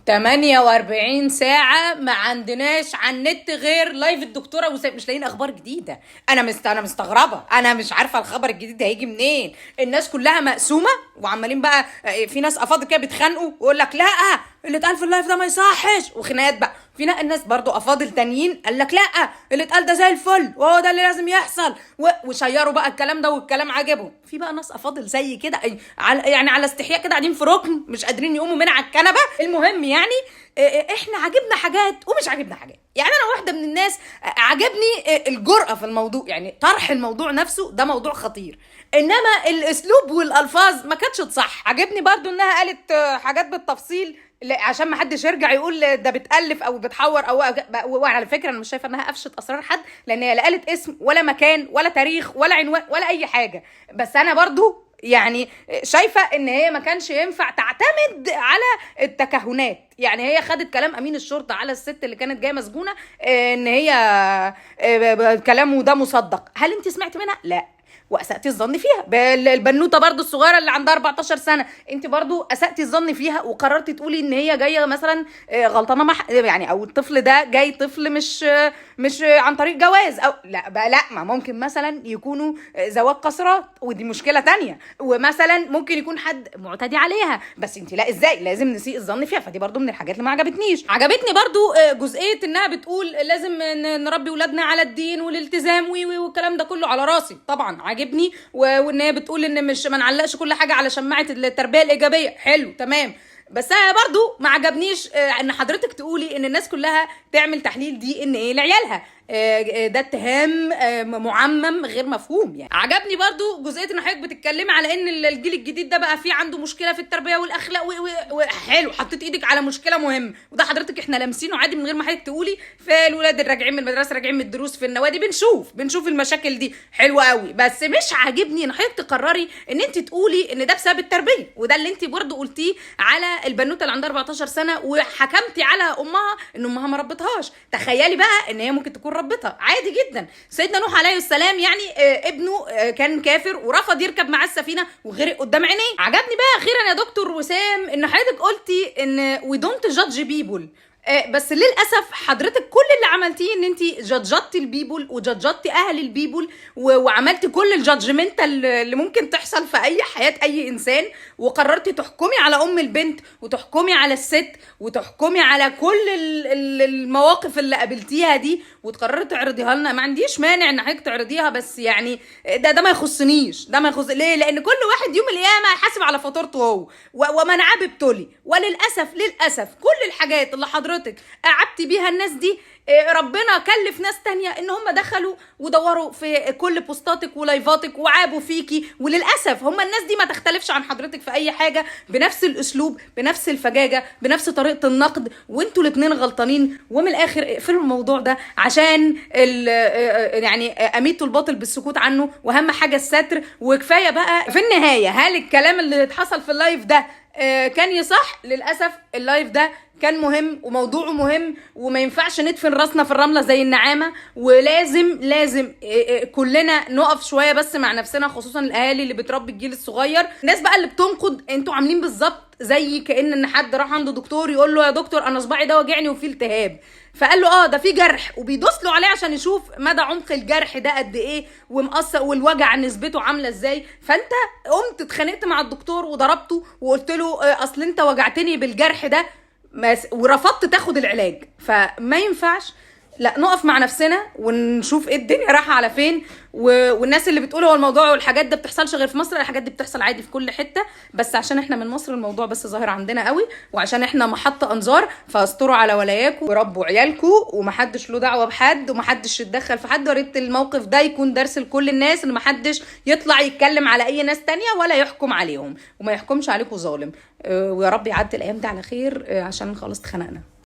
48 ساعة ما عندناش على النت غير لايف الدكتورة وسام، مش لاقيين اخبار جديدة. انا مستغربة، انا مش عارفة الخبر الجديد ده هيجي منين. الناس كلها مقسومة وعمالين بقى، في ناس افاضل كده بيتخانقوا ويقول لك لا اللي اتقال في اللايف ده ما يصحش، وخناقات بقى. في الناس برضو افاضل تانيين قال لك لا اللي اتقال ده زي الفل وهو ده اللي لازم يحصل، وشيروا بقى الكلام ده والكلام عجبهم. في بقى ناس افاضل زي كده على استحياء كده قاعدين في ركن مش قادرين يقوموا من على الكنبه. المهم يعني احنا عجبنا حاجات ومش عجبنا حاجات. يعني انا واحده من الناس عجبني الجرأة في الموضوع، يعني طرح الموضوع نفسه ده موضوع خطير، انما الاسلوب والالفاظ ما كانتش تصح. عجبني برضو انها قالت حاجات بالتفصيل عشان ما حدش يرجع يقول ده بتألف او بتحور وعلى فكره انا مش شايفه انها قفشت اسرار حد، لان هي لا قالت اسم ولا مكان ولا تاريخ ولا عنوان ولا اي حاجه. بس انا برضو يعني شايفه ان هي ما كانش ينفع تعتمد على التكهنات. يعني هي خدت كلام امين الشرطه على الست اللي كانت جايه مسجونه ان هي كلامه ده مصدق. هل انت سمعت منها؟ لا، واسأتي الظن فيها. البنوته برضو الصغيره اللي عندها 14 سنه انت برضو اسأتي الظن فيها وقررتي تقولي ان هي جايه مثلا غلطانه يعني او الطفل ده جاي طفل مش عن طريق جواز او لا بقى. لا، ما ممكن مثلا يكونوا زواج قاصرات ودي مشكله تانية، ومثلا ممكن يكون حد معتدي عليها، بس انت لا، ازاي لازم نسيء الظن فيها؟ فدي برضو من الحاجات اللي ما عجبتنيش. عجبتني برضو جزئيه انها بتقول لازم نربي ولادنا على الدين والالتزام والكلام ده كله على راسي طبعا عاجبني، وان هي بتقول ان مش ما نعلقش كل حاجه على شماعه التربيه الايجابيه. حلو تمام، بس انا برضو ما عجبنيش ان حضرتك تقولي ان الناس كلها تعمل تحليل دي ان ايه لعيالها. ده اتهام معمم غير مفهوم. يعني عجبني برضو جزئيه ان حضرتك بتتكلمي على ان الجيل الجديد ده بقى فيه عنده مشكله في التربيه والاخلاق وحلو، حطيت ايدك على مشكله مهمه، وده حضرتك احنا لامسينه عادي من غير ما حضرتك تقولي. في الولاد الراجعين من المدرسه راجعين من الدروس في النوادي بنشوف المشاكل دي حلوه قوي. بس مش عاجبني ان حضرتك تقرري ان انت تقولي ان ده بسبب التربيه، وده اللي انت برضو قلتيه على البنوته اللي عندها 14 سنه وحكمتي على امها ان امها ما ربتهاش. تخيلي بقى ان هي ممكن تكون ربتها عادي جدا. سيدنا نوح عليه السلام يعني ابنه كان كافر ورفض يركب معاه السفينه وغرق قدام عينيه. عجبني بقى اخيرا يا دكتور وسام ان حضرتك قلتي ان we don't judge people، بس للاسف حضرتك كل اللي عملتيه ان انت جادجتي البيبول وجادجتي اهل البيبول وعملتي كل الجادجمنت اللي ممكن تحصل في اي حياه اي انسان، وقررتي تحكمي على ام البنت وتحكمي على الست وتحكمي على كل المواقف اللي قابلتيها دي وتقرري تعرضيها لنا. ما عنديش مانع ان حضرتك تعرضيها، بس يعني ده ما يخصنيش، ده ما يخص ليه؟ لان كل واحد يوم القيامه هيحاسب على فاتورته هو ومن عاب ابتلي. وللاسف كل الحاجات اللي حضرتك قعدتي بيها الناس دي ربنا كلف ناس تانية ان هم دخلوا ودوروا في كل بوستاتك ولايفاتك وعابوا فيكي، وللأسف هم الناس دي ما تختلفش عن حضرتك في اي حاجة، بنفس الاسلوب بنفس الفجاجة بنفس طريقة النقد، وانتوا الاتنين غلطانين. ومن الاخر اقفلوا الموضوع ده عشان يعني اميتوا الباطل بالسكوت عنه، واهم حاجة الستر. وكفاية بقى في النهاية، هل الكلام اللي اتحصل في اللايف ده كان يصح؟ للأسف اللايف ده كان مهم وموضوعه مهم، وما ينفعش ندفن راسنا في الرملة زي النعامة، ولازم كلنا نقف شوية بس مع نفسنا، خصوصا الاهالي اللي بتربي الجيل الصغير. الناس بقى اللي بتنقد انتوا عاملين بالظبط زي كأن حد راح عنده دكتور يقول له يا دكتور انا صباعي ده وجعني وفيه التهاب، فقال له ده في جرح، وبيدوس له عليه عشان يشوف مدى عمق الجرح ده قد ايه ومقصر والوجع نسبته عامله ازاي. فانت قمت اتخانقت مع الدكتور وضربته وقلت له اصل انت وجعتني بالجرح ده ورفضت تاخد العلاج. فما ينفعش، لا نقف مع نفسنا ونشوف ايه الدنيا رايحه على فين. والناس اللي بتقول هو الموضوع والحاجات ده بتحصلش غير في مصر، الحاجات دي بتحصل عادي في كل حته، بس عشان احنا من مصر الموضوع بس ظاهر عندنا قوي، وعشان احنا محطه انظار. فاستروا على ولاياكم وربوا عيالكم، ومحدش له دعوه بحد ومحدش يتدخل في حد. وريت الموقف ده يكون درس لكل الناس ان محدش يطلع يتكلم على اي ناس تانية ولا يحكم عليهم، وما يحكمش عليكم ظالم. ويا رب يعدي الايام دي على خير عشان خلاص اتخنقنا.